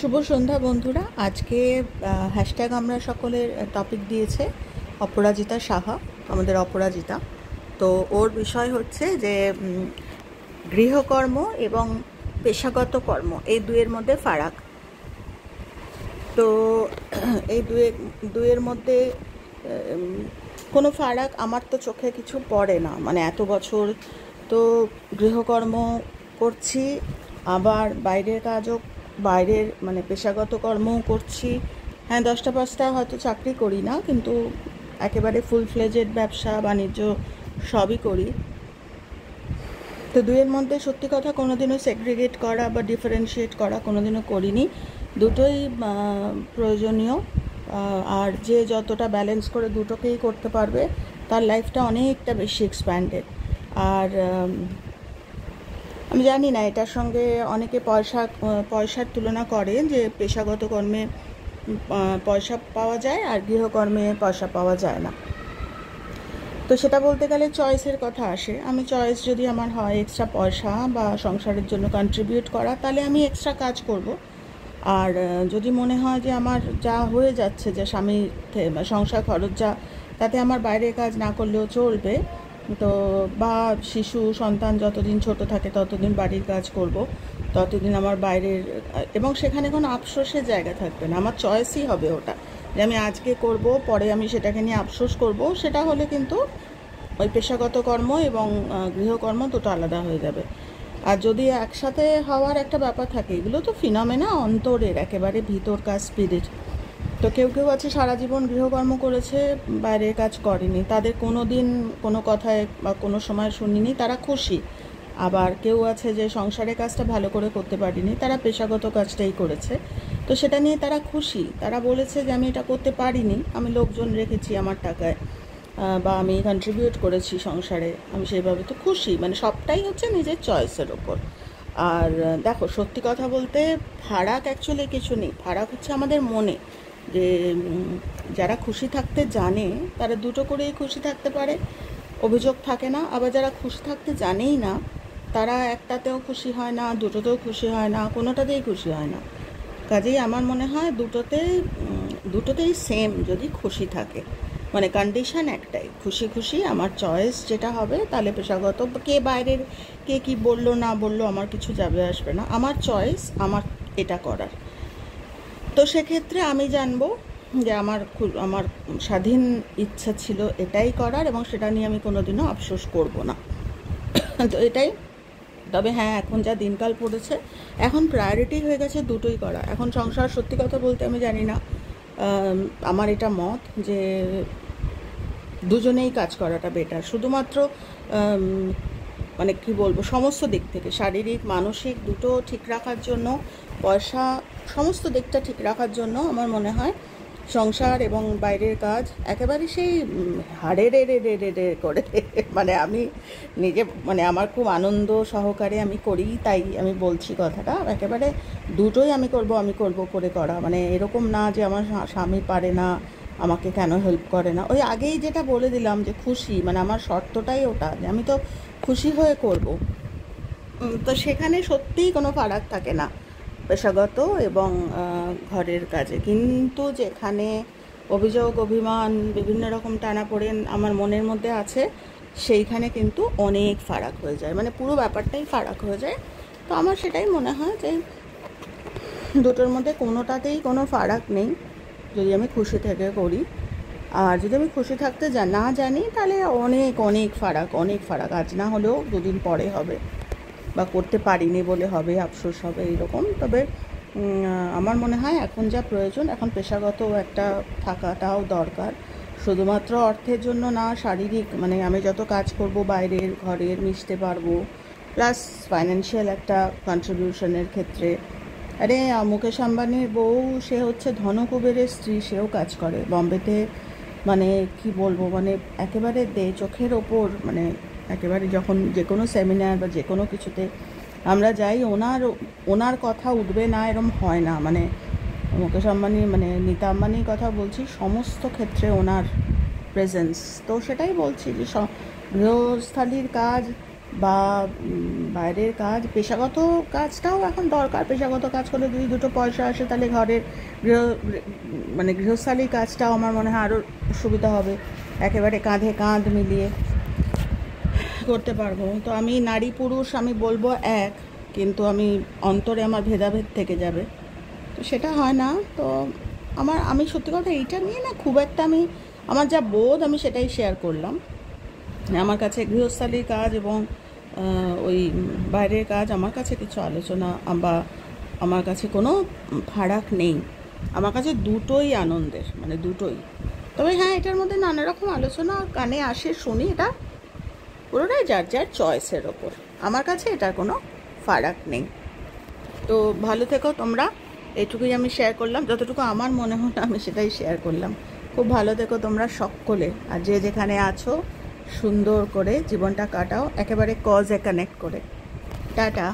শুভ সন্ধ্যা বন্ধুরা। আজকে হ্যাশট্যাগ আমরা সকলের টপিক দিয়েছে অপরাজিতা সাহা, আমাদের অপরাজিতা। তো ওর বিষয় হচ্ছে যে গৃহকর্ম এবং পেশাগত কর্ম এই দুয়ের মধ্যে ফারাক। তো এই দুয়ের মধ্যে কোনো ফারাক আমার তো চোখে কিছু পড়ে না। মানে এত বছর তো গৃহকর্ম করছি, আবার বাইরের কাজও, বাইরের মানে পেশাগত কর্মও করছি। হ্যাঁ, 10টা-5টা হয়তো চাকরি করি না, কিন্তু একেবারে ফুল ফ্লেজেড ব্যবসা বাণিজ্য সবই করি। তো দুয়ের মধ্যে সত্যি কথা কোনোদিনও সেগ্রিগেট করা বা ডিফারেন্সিয়েট করা কোনোদিনও করিনি। দুটোই প্রয়োজনীয়, আর যে যতটা ব্যালেন্স করে দুটোকেই করতে পারবে তার লাইফটা অনেকটা বেশি এক্সপ্যান্ডেড। আর আমি জানি না, এটার সঙ্গে অনেকে পয়সার তুলনা করে যে পেশাগত কর্মে পয়সা পাওয়া যায় আর গৃহকর্মে পয়সা পাওয়া যায় না। তো সেটা বলতে গেলে চয়েসের কথা আসে। আমি চয়েস যদি আমার হয় এক্সট্রা পয়সা বা সংসারের জন্য কন্ট্রিবিউট করা, তাহলে আমি এক্সট্রা কাজ করব। আর যদি মনে হয় যে আমার যা হয়ে যাচ্ছে, যে স্বামীর সংসার খরচ যা, তাতে আমার বাইরের কাজ না করলেও চলবে, তো বা শিশু সন্তান যতদিন ছোট থাকে ততদিন বাড়ির কাজ করব, ততদিন আমার বাইরের, এবং সেখানে কোনো আফসোসের জায়গা থাকবে না। আমার চয়েসই হবে ওটা, যে আমি আজকে করব, পরে আমি সেটাকে নিয়ে আফসোস করব। সেটা হলে কিন্তু ওই পেশাগত কর্ম এবং গৃহকর্ম দুটো আলাদা হয়ে যাবে। আর যদি একসাথে হওয়ার একটা ব্যাপার থাকে, এগুলো তো ফিনোমেনা অন্তরের, একেবারে ভিতরকার স্পিরিট। তো কেউ কেউ আছে সারা জীবন গৃহকর্ম করেছে, বাইরের কাজ করেনি, তাদের কোনো দিন কোনো কথায় বা কোনো সময় শুনিনি, তারা খুশি। আবার কেউ আছে যে সংসারের কাজটা ভালো করে করতে পারিনি, তারা পেশাগত কাজটাই করেছে, তো সেটা নিয়ে তারা খুশি। তারা বলেছে যে আমি এটা করতে পারিনি, আমি লোকজন রেখেছি আমার টাকায়, বা আমি কন্ট্রিবিউট করেছি সংসারে, আমি সেইভাবে তো খুশি। মানে সবটাই হচ্ছে নিজের চয়েসের ওপর। আর দেখো, সত্যি কথা বলতে ফারাক অ্যাকচুয়ালি কিছু নেই, ফারাক হচ্ছে আমাদের মনে। যে যারা খুশি থাকতে জানে তারা দুটো করেই খুশি থাকতে পারে, অভিযোগ থাকে না। আবার যারা খুশি থাকতে জানেই না, তারা একটাতেও খুশি হয় না, দুটোতেও খুশি হয় না, কোনোটাতেই খুশি হয় না। কাজেই আমার মনে হয় দুটোতেই সেম যদি খুশি থাকে, মানে কন্ডিশন একটাই, খুশি খুশি। আমার চয়েস যেটা হবে, তাহলে পেশাগত কে বাইরের কে কি বললো না বললো আমার কিছু যাবে আসবে না, আমার চয়েস, আমার এটা করার। তো সেক্ষেত্রে আমি জানবো যে আমার স্বাধীন ইচ্ছা ছিল এটাই করার, এবং সেটা নিয়ে আমি কোনোদিনও আফসোস করব না। তো এটাই। তবে হ্যাঁ, এখন যা দিনকাল পড়েছে, এখন প্রায়োরিটি হয়ে গেছে দুটোই করা। এখন সংসার, সত্যি কথা বলতে আমি জানি না, আমার এটা মত যে দুজনেই কাজ করাটা বেটার। শুধুমাত্র মানে কি বলবো, সমস্ত দিক থেকে, শারীরিক মানসিক দুটো ঠিক রাখার জন্য, পয়সা সমস্ত দিকটা ঠিক রাখার জন্য আমার মনে হয় সংসার এবং বাইরের কাজ একেবারে সেই হাড়ে রে রে রে রে রে করে মানে আমি নিজে, মানে আমার খুব আনন্দ সহকারে আমি করি, তাই আমি বলছি কথাটা। একেবারে দুটোই আমি করব করে করা, মানে এরকম না যে আমার স্বামী পারে না, আমাকে কেন হেল্প করে না। ওই আগেই যেটা বলে দিলাম যে খুশি, মানে আমার শর্তটাই ওটা, যে আমি তো খুশি হয়ে করব। তো সেখানে সত্যিই কোনো ফারাক থাকে না পেশাগত এবং ঘরের কাজে। কিন্তু যেখানে অভিযোগ, অভিমান, বিভিন্ন রকম টানাপোড়েন আমার মনের মধ্যে আছে, সেইখানে কিন্তু অনেক ফারাক হয়ে যায়, মানে পুরো ব্যাপারটাই ফারাক হয়ে যায়। তো আমার সেটাই মনে হয় যে দুটোর মধ্যে কোনোটাতেই কোনো ফারাক নেই যদি আমি খুশি থেকে করি। আর যদি আমি খুশি থাকতে না জানি, তাহলে অনেক অনেক ফারাক, অনেক ফারাক। আজ না হলেও দুদিন পরে হবে, বা করতে পারিনি বলে হবে, আফসোস হবে, এইরকম। তবে আমার মনে হয় এখন যা প্রয়োজন, এখন পেশাগত একটা থাকাটাও দরকার। শুধুমাত্র অর্থের জন্য না, শারীরিক, মানে আমি যত কাজ করব বাইরের ঘরের মিশতে পারবো, প্লাস ফাইন্যান্সিয়াল একটা কন্ট্রিবিউশনের ক্ষেত্রে। আরে মুকেশ আম্বানির বউ, সে হচ্ছে ধনকুবেরের স্ত্রী, সেও কাজ করে বম্বেতে। মানে কি বলবো, মানে একেবারে চোখের ওপর, মানে একেবারে যখন যে কোনো সেমিনার বা যে কোনো কিছুতে আমরা যাই, ওনার কথা উঠবে না এরম হয় না। মানে মুকেশ আম্বানি, মানে নীতা আম্বানির কথা বলছি, সমস্ত ক্ষেত্রে ওনার প্রেজেন্স। তো সেটাই বলছি যে গৃহস্থালির কাজ বা বাইরের কাজ, পেশাগত কাজটাও এখন দরকার। পেশাগত কাজ করলে যদি দুটো পয়সা আসে তাহলে ঘরের গৃহস্থালী কাজটাও আমার মনে হয় আরও সুবিধা হবে, একেবারে কাঁধে কাঁধ মিলিয়ে করতে পারবো। তো আমি নারী পুরুষ আমি বলবো এক, কিন্তু আমি অন্তরে আমার ভেদাভেদ থেকে যাবে, তো সেটা হয় না। তো আমি সত্যি কথা এইটা নিয়ে না খুব একটা আমার যা বোধ আমি সেটাই শেয়ার করলাম। আমার কাছে গৃহস্থালীর কাজ এবং ওই বাইরের কাজ আমার কাছে কিছু আলোচনা বা আমার কাছে কোনো ফারাক নেই। আমার কাছে দুটোই আনন্দের, দুটোই। তবে হ্যাঁ, এটার মধ্যে নানা রকম আলোচনা কানে আসে, শুনি, এটা পুরোটাই যার যার চয়েসের ওপর। আমার কাছে এটার কোনো ফারাক নেই। তো ভালো থেকো তোমরা, এইটুকুই আমি শেয়ার করলাম, যতটুকু আমার মনে হলো আমি সেটাই শেয়ার করলাম। খুব ভালো থেকো তোমরা সকলে, আর যে যেখানে আছো সুন্দর করে জীবনটা কাটাও, একেবারে কজে কানেক্ট করে। টাটা।